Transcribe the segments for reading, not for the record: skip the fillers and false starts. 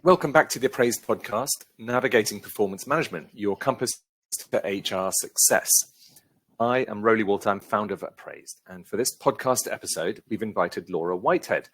Welcome back to the Appraisd podcast, Navigating Performance Management, your compass to HR success. I am Roly Walter, I'm founder of Appraisd, and for this podcast episode, we've invited Laura Whitehead.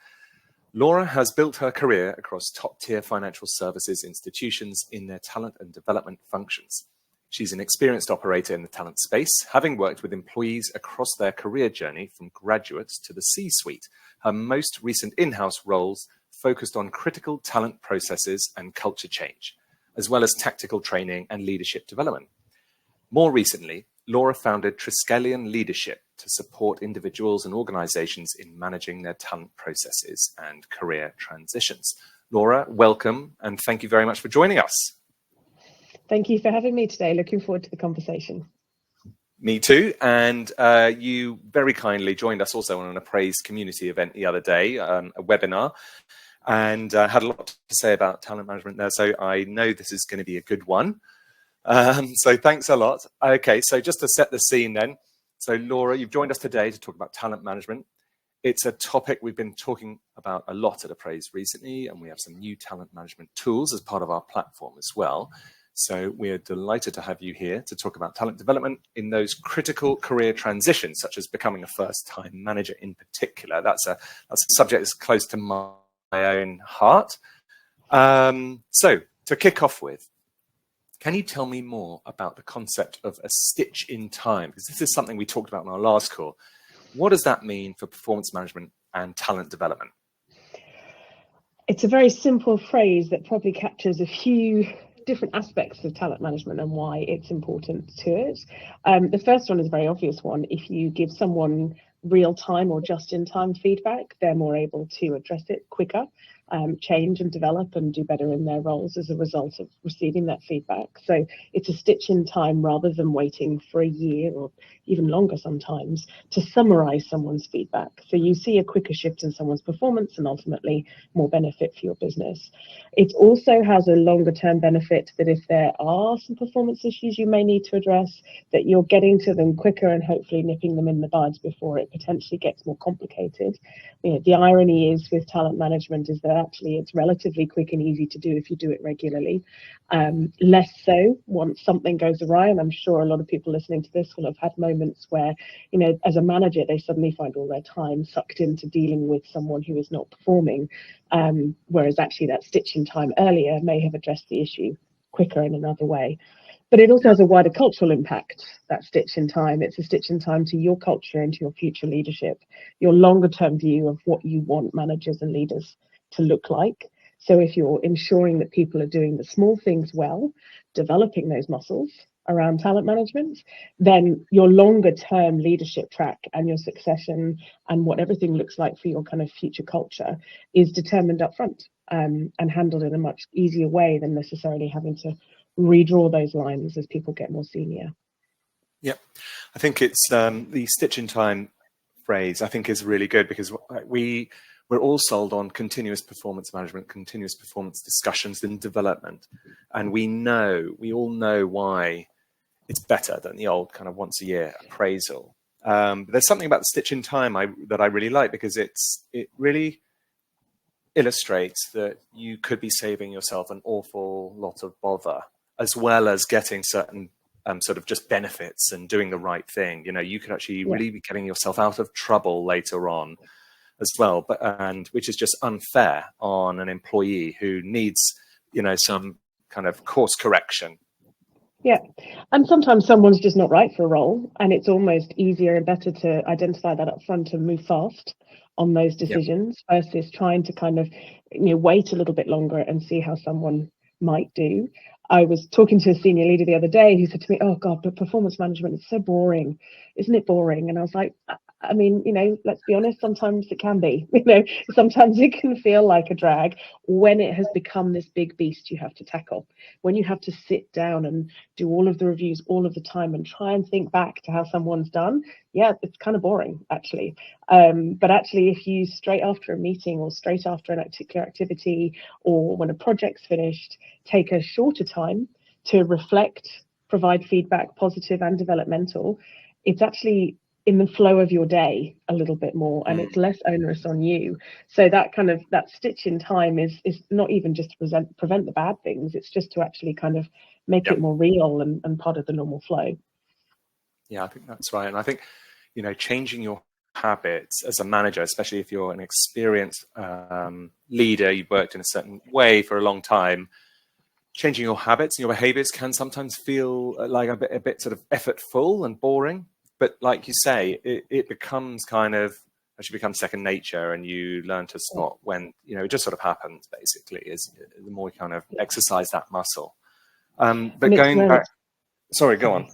Laura has built her career across top-tier financial services institutions in their talent and development functions. She's an experienced operator in the talent space, having worked with employees across their career journey from graduates to the C-suite. Her most recent in-house roles focused on critical talent processes and culture change, as well as tactical training and leadership development. More recently, Laura founded Triskelion Leadership to support individuals and organizations in managing their talent processes and career transitions. Laura, welcome, and thank you very much for joining us. Thank you for having me today. Looking forward to the conversation. Me too. And you very kindly joined us also on an Appraisd community event the other day, a webinar, and had a lot to say about talent management there. So I know this is going to be a good one. So thanks a lot. Okay, so just to set the scene then. So Laura, you've joined us today to talk about talent management. It's a topic we've been talking about a lot at Appraisd recently, and we have some new talent management tools as part of our platform as well. So we're delighted to have you here to talk about talent development in those critical career transitions, such as becoming a first-time manager in particular. That's a subject that's close to my own heart. So to kick off with, can you tell me more about the concept of a stitch in time? Because this is something we talked about in our last call. What does that mean for performance management and talent development? It's a very simple phrase that probably captures a few different aspects of talent management and why it's important to it. The first one is a very obvious one. If you give someone real-time or just-in-time feedback, they're more able to address it quicker, change and develop and do better in their roles as a result of receiving that feedback. So it's a stitch in time rather than waiting for a year or even longer sometimes to summarize someone's feedback. So you see a quicker shift in someone's performance and ultimately more benefit for your business. It also has a longer term benefit that if there are some performance issues you may need to address, that you're getting to them quicker and hopefully nipping them in the bud before it potentially gets more complicated. You know, the irony is with talent management is that actually it's relatively quick and easy to do if you do it regularly. Less so once something goes awry, and I'm sure a lot of people listening to this will have had moments where, you know, as a manager, they suddenly find all their time sucked into dealing with someone who is not performing, whereas actually that stitch in time earlier may have addressed the issue quicker in another way. But it also has a wider cultural impact, that stitch in time. It's a stitch in time to your culture and to your future leadership, your longer term view of what you want managers and leaders to look like. So if you're ensuring that people are doing the small things well, developing those muscles around talent management, then your longer term leadership track and your succession and what everything looks like for your kind of future culture is determined up front, and handled in a much easier way than necessarily having to redraw those lines as people get more senior. Yeah, I think it's the stitch in time phrase I think is really good, because we're all sold on continuous performance management, continuous performance discussions and development. And we all know why it's better than the old kind of once a year appraisal. But there's something about the stitch in time that I really like, because it really illustrates that you could be saving yourself an awful lot of bother, as well as getting certain sort of just benefits and doing the right thing. You know, you could actually really be getting yourself out of trouble later on as well, and which is just unfair on an employee who needs, you know, some kind of course correction. Yeah, and sometimes someone's just not right for a role, and it's almost easier and better to identify that up front and move fast on those decisions versus trying to kind of, you know, wait a little bit longer and see how someone might do. I was talking to a senior leader the other day who said to me, "Oh God, but performance management is so boring. Isn't it boring?" And I was like, I mean, you know, let's be honest, sometimes it can be, you know, sometimes it can feel like a drag when it has become this big beast you have to tackle, when you have to sit down and do all of the reviews all of the time and try and think back to how someone's done. Yeah, it's kind of boring, actually. But actually, if you straight after a meeting or straight after an particular activity or when a project's finished, take a shorter time to reflect, provide feedback, positive and developmental, it's actually in the flow of your day a little bit more, and it's less onerous on you. So that kind of that stitch in time is not even just to prevent the bad things, it's just to actually kind of make it more real and part of the normal flow. Yeah, I think that's right. And I think, changing your habits as a manager, especially if you're an experienced leader, you've worked in a certain way for a long time, changing your habits and your behaviors can sometimes feel like a bit sort of effortful and boring. But like you say, it becomes actually becomes second nature, and you learn to spot when, it just sort of happens, basically, is the more you kind of exercise that muscle. But going back, sorry, go on.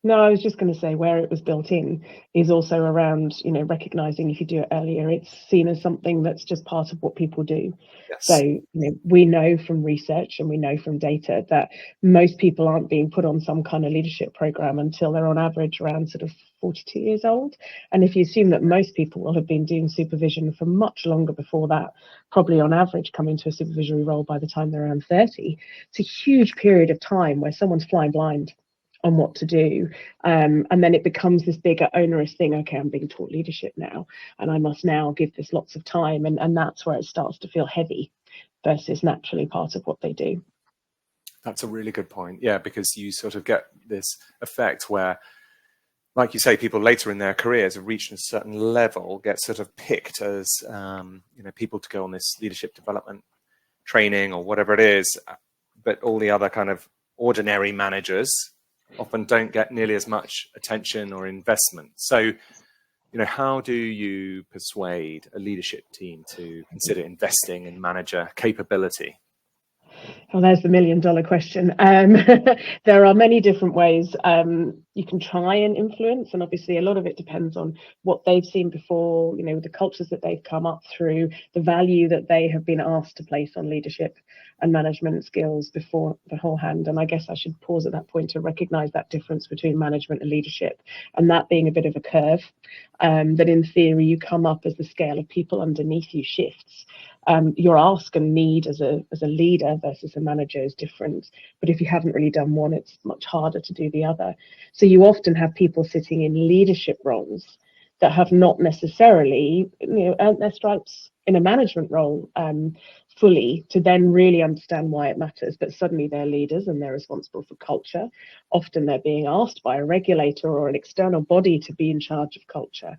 No, I was just going to say where it was built in is also around, recognizing if you do it earlier, it's seen as something that's just part of what people do. Yes. So, we know from research and we know from data that most people aren't being put on some kind of leadership program until they're on average around sort of 42 years old. And if you assume that most people will have been doing supervision for much longer before that, probably on average coming to a supervisory role by the time they're around 30, it's a huge period of time where someone's flying blind on what to do, and then it becomes this bigger onerous thing. Okay, I'm being taught leadership now and I must now give this lots of time, and that's where it starts to feel heavy versus naturally part of what they do. That's a really good point. Yeah, because you sort of get this effect where, like you say, people later in their careers have reached a certain level, get sort of picked as people to go on this leadership development training or whatever it is, but all the other kind of ordinary managers often don't get nearly as much attention or investment. So, how do you persuade a leadership team to consider investing in manager capability? Well, there's the $1 million question. There are many different ways you can try and influence, and obviously a lot of it depends on what they've seen before, the cultures that they've come up through, the value that they have been asked to place on leadership and management skills beforehand. And I guess I should pause at that point to recognize that difference between management and leadership, and that being a bit of a curve, that in theory you come up as the scale of people underneath you shifts. Your ask and need as a leader versus a manager is different, but if you haven't really done one, it's much harder to do the other. So you often have people sitting in leadership roles that have not necessarily earned their stripes in a management role fully to then really understand why it matters, but suddenly they're leaders and they're responsible for culture. Often they're being asked by a regulator or an external body to be in charge of culture,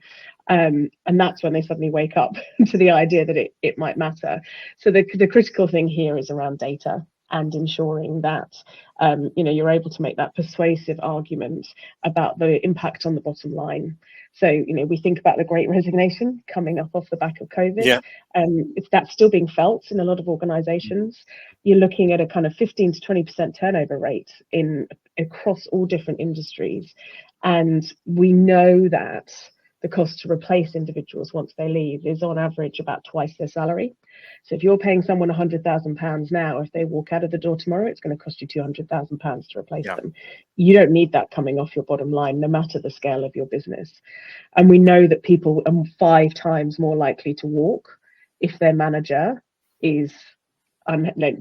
and that's when they suddenly wake up to the idea that it might matter. So the critical thing here is around data and ensuring that you're able to make that persuasive argument about the impact on the bottom line. So we think about the Great Resignation coming up off the back of COVID. Yeah. If that's still being felt in a lot of organizations, you're looking at a kind of 15 to 20% turnover rate across all different industries, and we know that the cost to replace individuals once they leave is on average about twice their salary. So if you're paying someone £100,000 now, if they walk out of the door tomorrow, it's going to cost you £200,000 to replace them. You don't need that coming off your bottom line, no matter the scale of your business. And we know that people are 5 times more likely to walk if their manager is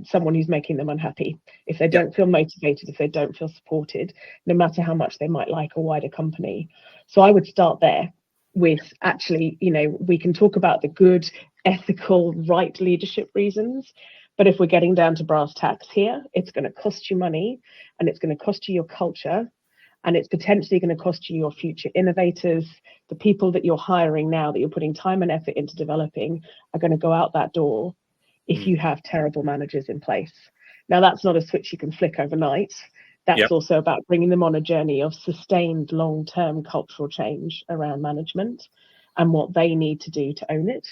someone who's making them unhappy, if they don't feel motivated, if they don't feel supported, no matter how much they might like a wider company. So I would start there with actually, we can talk about the good, ethical, right leadership reasons, but if we're getting down to brass tacks here, it's going to cost you money, and it's going to cost you your culture, and it's potentially going to cost you your future innovators. The people that you're hiring now, that you're putting time and effort into developing, are going to go out that door if you have terrible managers in place. Now, that's not a switch you can flick overnight. That's also about bringing them on a journey of sustained long-term cultural change around management and what they need to do to own it.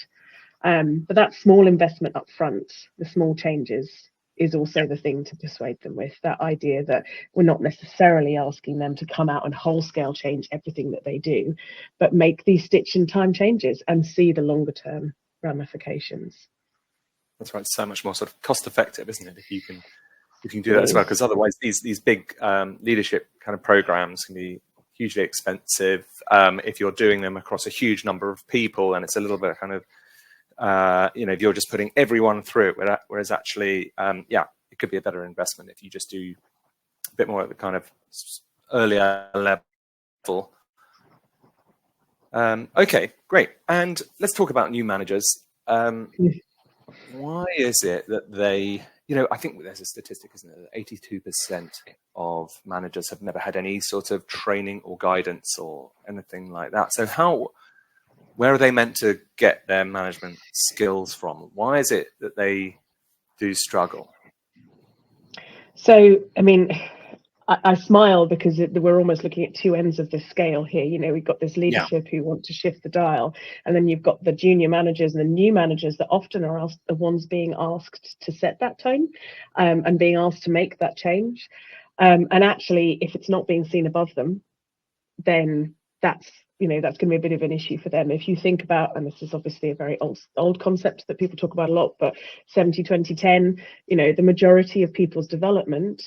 But that small investment up front, the small changes, is also the thing to persuade them with. That idea that we're not necessarily asking them to come out and whole-scale change everything that they do, but make these stitch-in-time changes and see the longer-term ramifications. That's right. So much more sort of cost-effective, isn't it? If you can do that as well, because otherwise these big leadership kind of programs can be hugely expensive if you're doing them across a huge number of people, and it's a little bit kind of if you're just putting everyone through it, whereas actually it could be a better investment if you just do a bit more at the kind of earlier level. Okay, great. And let's talk about new managers. Why is it that they, I think there's a statistic, isn't it, that 82% of managers have never had any sort of training or guidance or anything like that. So where are they meant to get their management skills from? Why is it that they do struggle? So, I mean, I smile because we're almost looking at two ends of the scale here. We've got this leadership who want to shift the dial, and then you've got the junior managers and the new managers that often are the ones being asked to set that tone, and being asked to make that change. And actually, if it's not being seen above them, then that's going to be a bit of an issue for them. If you think about, and this is obviously a very old concept that people talk about a lot, but 70-20-10, the majority of people's development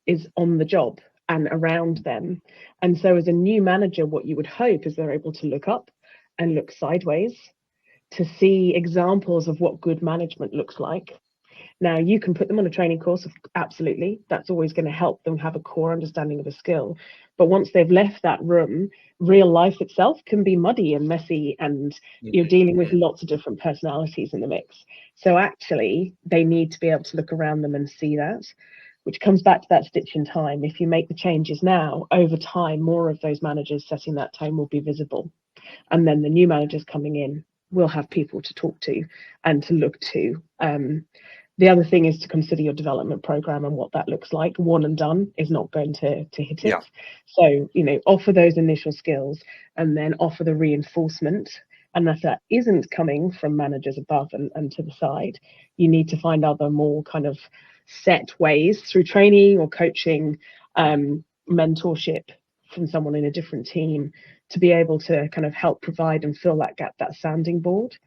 is on the job and around them. And so as a new manager, what you would hope is they're able to look up and look sideways to see examples of what good management looks like. Now, you can put them on a training course, absolutely. That's always going to help them have a core understanding of a skill. But once they've left that room, real life itself can be muddy and messy, and you're dealing with lots of different personalities in the mix. So actually, they need to be able to look around them and see that, which comes back to that stitch in time. If you make the changes now, over time, more of those managers setting that tone will be visible. And then the new managers coming in will have people to talk to and to look to. The other thing is to consider your development program and what that looks like. One and done is not going to hit it. Yeah. So, offer those initial skills and then offer the reinforcement. And if that isn't coming from managers above and to the side, you need to find other more kind of set ways through training or coaching, mentorship from someone in a different team to be able to kind of help provide and fill that gap, that sounding board,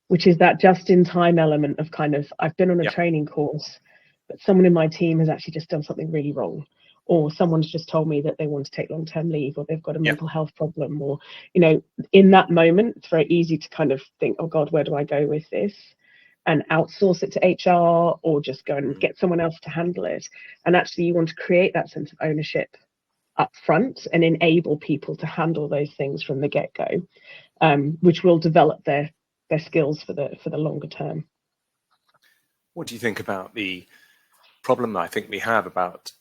which is that just-in-time element of kind of, I've been on a training course, but someone in my team has actually just done something really wrong, or someone's just told me that they want to take long-term leave, or they've got a mental health problem, or, in that moment, it's very easy to kind of think, oh God, where do I go with this? And outsource it to HR, or just go and get someone else to handle it. And actually, you want to create that sense of ownership up front and enable people to handle those things from the get-go, which will develop their skills for the longer term. What do you think about the problem I think we have about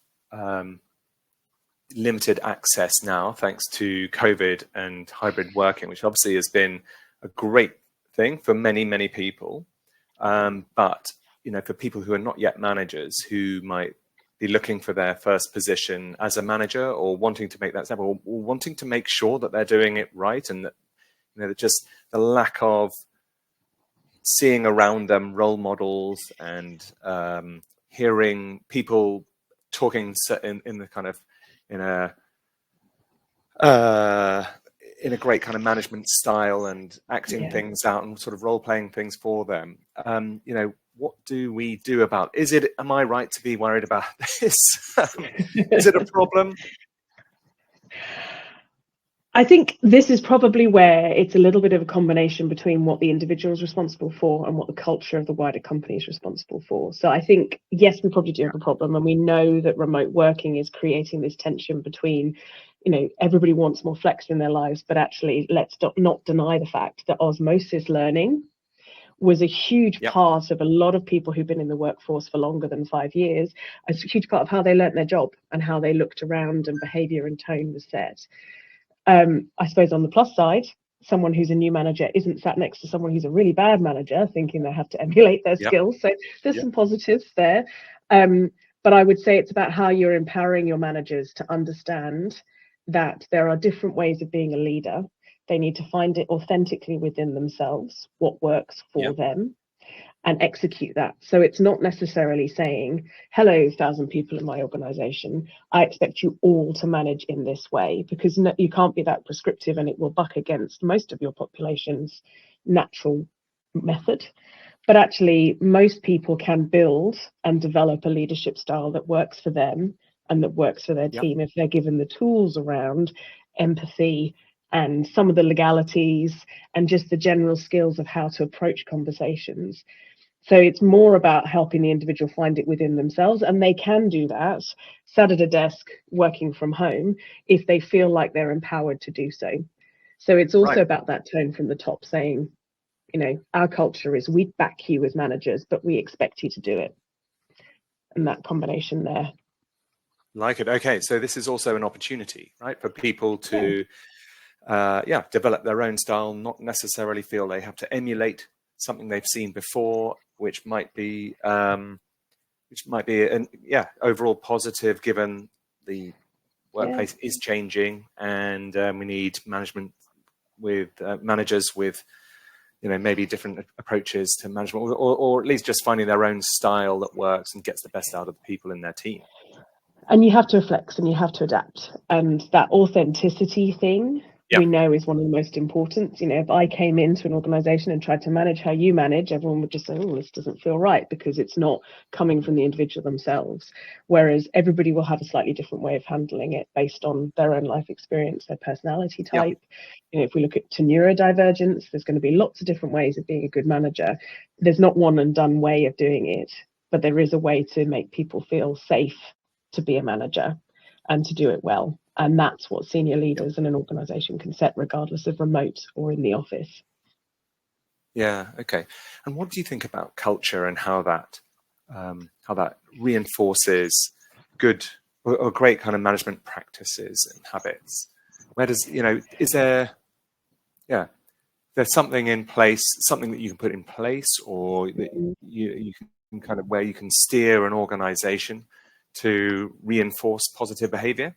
limited access now, thanks to COVID and hybrid working, which obviously has been a great thing for many, many people. But, for people who are not yet managers, who might be looking for their first position as a manager, or wanting to make that step, or wanting to make sure that they're doing it right, and that, just the lack of seeing around them role models and hearing people talking in the kind of in a great kind of management style and acting things out and sort of role playing things for them. What do we do about? Am I right to be worried about this? Is it a problem? I think this is probably where it's a little bit of a combination between what the individual is responsible for and what the culture of the wider company is responsible for. So I think, yes, we probably do have a problem, and we know that remote working is creating this tension between, everybody wants more flex in their lives, but actually let's not deny the fact that osmosis learning was a huge part of a lot of people who've been in the workforce for longer than 5 years. A huge part of how they learnt their job and how they looked around and behavior and tone was set. I suppose on the plus side, someone who's a new manager isn't sat next to someone who's a really bad manager thinking they have to emulate their skills. So there's some positives there. But I would say it's about how you're empowering your managers to understand that there are different ways of being a leader. They need to find it authentically within themselves, what works for them, and execute that. So it's not necessarily saying, hello, 1,000 people in my organization, I expect you all to manage in this way, because you can't be that prescriptive, and it will buck against most of your population's natural method. But actually, most people can build and develop a leadership style that works for them and that works for their team if they're given the tools around empathy and some of the legalities and just the general skills of how to approach conversations. So it's more about helping the individual find it within themselves, and they can do that sat at a desk working from home if they feel like they're empowered to do so. So it's also Right. about that tone from the top saying, our culture is we back you as managers, but we expect you to do it. And that combination there. Like it. Okay. So this is also an opportunity, right, for people to, develop their own style, not necessarily feel they have to emulate something they've seen before, which might be an overall positive given the workplace is changing, and we need management with managers with maybe different approaches to management, or at least just finding their own style that works and gets the best out of the people in their team. And you have to flex and you have to adapt, and that authenticity thing we know is one of the most important. If I came into an organization and tried to manage how you manage, everyone would just say, oh, this doesn't feel right, because it's not coming from the individual themselves. Whereas everybody will have a slightly different way of handling it based on their own life experience, their personality type. If we look at to neurodivergence, there's going to be lots of different ways of being a good manager. There's not one and done way of doing it, but there is a way to make people feel safe to be a manager and to do it well. And that's what senior leaders in an organization can set, regardless of remote or in the office. Yeah. Okay. And what do you think about culture and how that reinforces good or great kind of management practices and habits? Where does, is there, there's something in place, something that you can put in place, or that you can kind of, where you can steer an organization to reinforce positive behavior?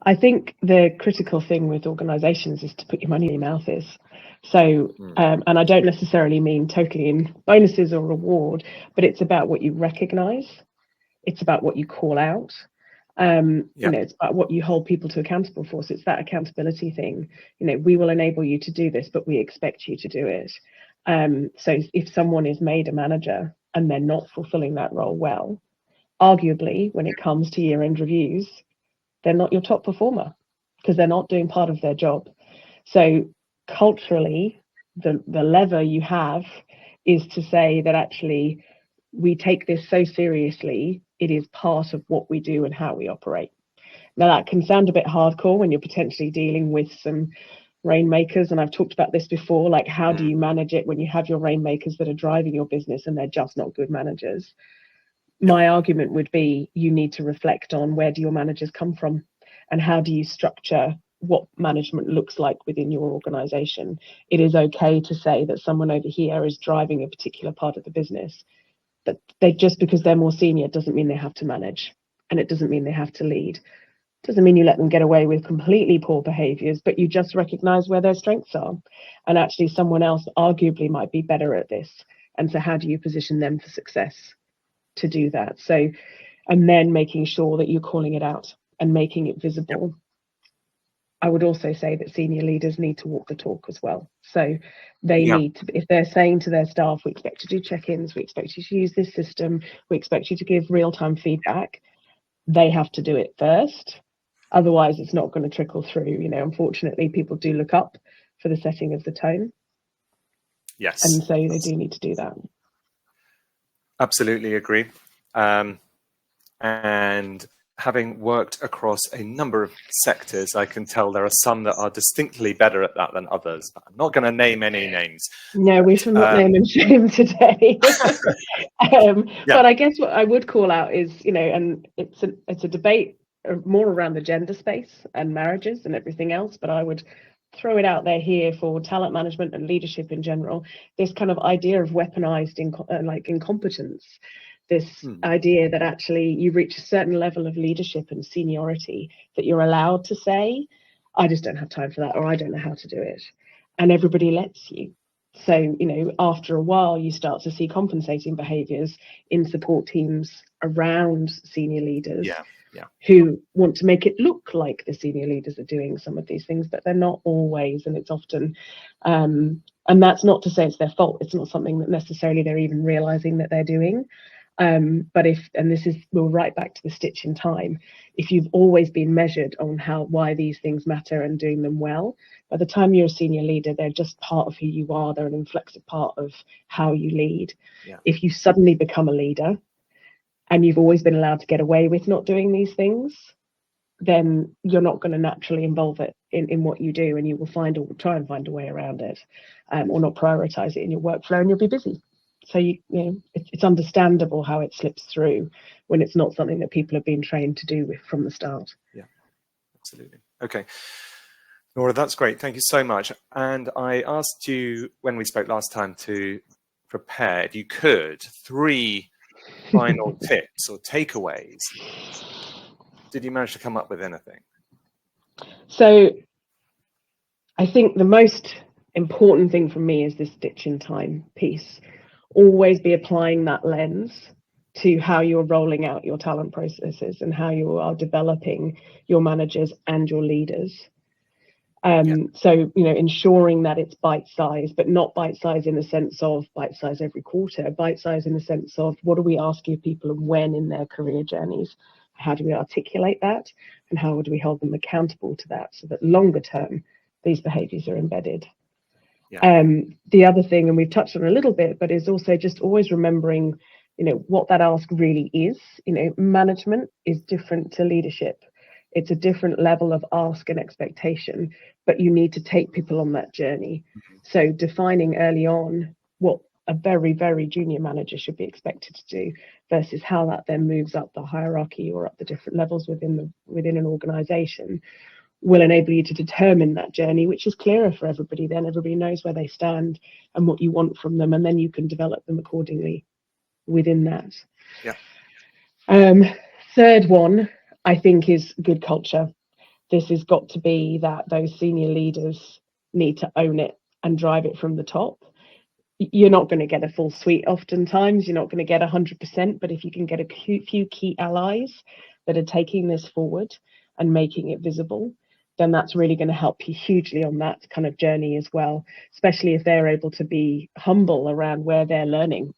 I think the critical thing with organizations is to put your money in your mouth is. So, and I don't necessarily mean totally in bonuses or reward, but it's about what you recognize. It's about what you call out. It's about what you hold people to accountable for. So it's that accountability thing. We will enable you to do this, but we expect you to do it. So if someone is made a manager and they're not fulfilling that role well, arguably, when it comes to year-end reviews, they're not your top performer because they're not doing part of their job. So culturally, the lever you have is to say that actually we take this so seriously, it is part of what we do and how we operate. Now, that can sound a bit hardcore when you're potentially dealing with some rainmakers, and I've talked about this before, like how do you manage it when you have your rainmakers that are driving your business and they're just not good managers? My argument would be you need to reflect on where do your managers come from and how do you structure what management looks like within your organization. It is okay to say that someone over here is driving a particular part of the business, but just because they're more senior doesn't mean they have to manage, and it doesn't mean they have to lead. It doesn't mean you let them get away with completely poor behaviors, but you just recognize where their strengths are, and actually someone else arguably might be better at this, and so how do you position them for success to do that? So, and then making sure that you're calling it out and making it visible. I would also say that senior leaders need to walk the talk as well. So they need to, if they're saying to their staff, we expect you to do check-ins, we expect you to use this system, we expect you to give real-time feedback, they have to do it first. Otherwise, it's not going to trickle through. Unfortunately, people do look up for the setting of the tone. Yes. And so they do need to do that. Absolutely agree. And having worked across a number of sectors, I can tell there are some that are distinctly better at that than others. But I'm not going to name any names. No, we shall not name and shame today. But I guess what I would call out is, and it's a debate more around the gender space and marriages and everything else. But I would throw it out there here for talent management and leadership in general. This kind of idea of weaponized incompetence. This idea that actually you reach a certain level of leadership and seniority that you're allowed to say, I just don't have time for that, or I don't know how to do it. And everybody lets you. So, after a while, you start to see compensating behaviors in support teams around senior leaders who want to make it look like the senior leaders are doing some of these things, but they're not always. And it's often, and that's not to say it's their fault. It's not something that necessarily they're even realizing that they're doing. But we're right back to the stitch in time. If you've always been measured on why these things matter and doing them well, by the time you're a senior leader, they're just part of who you are. They're an inflexive part of how you lead. If you suddenly become a leader and you've always been allowed to get away with not doing these things, then you're not going to naturally in what you do, and you will try and find a way around it, or not prioritize it in your workflow, and you'll be busy. So it's understandable how it slips through when it's not something that people have been trained to do from the start. Yeah, absolutely. Okay, Laura, that's great. Thank you so much. And I asked you when we spoke last time to prepare, if you could, 3 final tips or takeaways. Did you manage to come up with anything? So I think the most important thing for me is this stitch in time piece. Always be applying that lens to how you're rolling out your talent processes and how you are developing your managers and your leaders. So, ensuring that it's bite size, but not bite size in the sense of bite size every quarter, bite size in the sense of what are we asking of people and when in their career journeys? How do we articulate that? And how do we hold them accountable to that so that longer term, these behaviors are embedded? Yeah. The other thing, and we've touched on a little bit, but is also just always remembering, what that ask really is. Management is different to leadership. It's a different level of ask and expectation, but you need to take people on that journey. Mm-hmm. So defining early on what a very, very junior manager should be expected to do versus how that then moves up the hierarchy or up the different levels within an organization will enable you to determine that journey, which is clearer for everybody. Then everybody knows where they stand and what you want from them, and then you can develop them accordingly within that. Yeah. Third one, I think, is good culture. This has got to be that those senior leaders need to own it and drive it from the top. You're not going to get a full suite oftentimes. You're not going to get 100%, but if you can get a few key allies that are taking this forward and making it visible, then that's really going to help you hugely on that kind of journey as well, especially if they're able to be humble around where they're learning.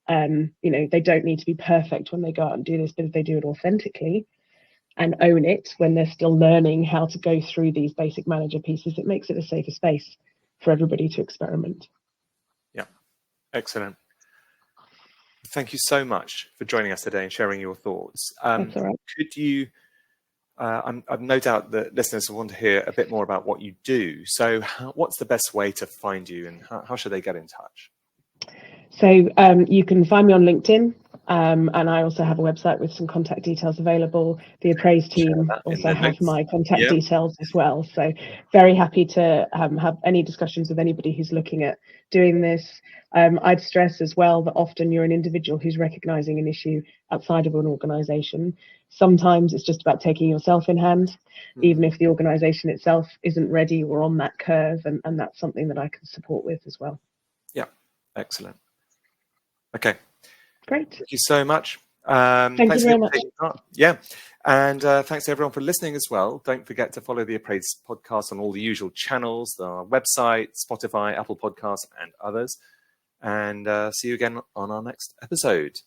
They don't need to be perfect when they go out and do this, but if they do it authentically and own it when they're still learning how to go through these basic manager pieces, it makes it a safer space for everybody to experiment. Yeah, excellent. Thank you so much for joining us today and sharing your thoughts. That's all right. Could you, I've no doubt that listeners will want to hear a bit more about what you do. So what's the best way to find you, and how should they get in touch? So you can find me on LinkedIn, and I also have a website with some contact details available. The Appraisd team also have my contact details as well. So very happy to have any discussions with anybody who's looking at doing this. I'd stress as well that often you're an individual who's recognizing an issue outside of an organization. Sometimes it's just about taking yourself in hand, even if the organization itself isn't ready or on that curve, and that's something that I can support with as well. Yeah, excellent. Okay. Great. Thank you so much. Thank you very much. Yeah. And thanks to everyone for listening as well. Don't forget to follow the Appraisd podcast on all the usual channels, our website, Spotify, Apple Podcasts, and others. And see you again on our next episode.